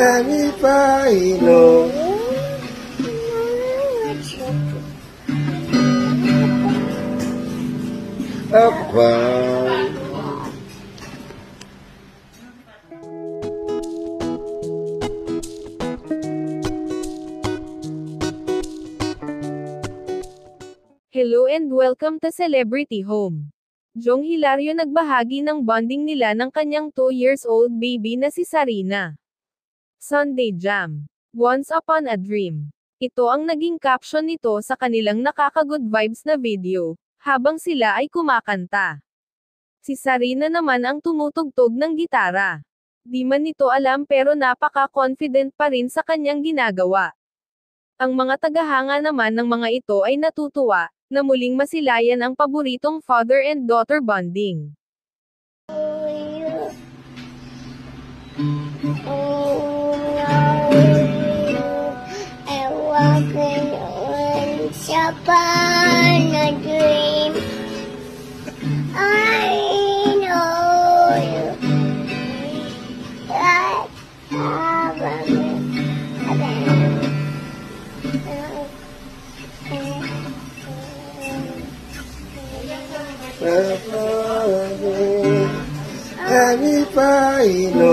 Happy Pailo. Akwan. Hello and welcome to Celebrity Home. Jong Hilario nagbahagi ng bonding nila ng kanyang 2 years old baby na si Sarina. Sunday Jam. Once Upon a Dream. Ito ang naging caption nito sa kanilang nakaka-good vibes na video, habang sila ay kumakanta. Si Sarina naman ang tumutugtog ng gitara. Di man nito alam pero napaka-confident pa rin sa kanyang ginagawa. Ang mga tagahanga naman ng mga ito ay natutuwa, na muling masilayan ang paboritong father and daughter bonding. Upon a dream, I know you that Happy Pailo.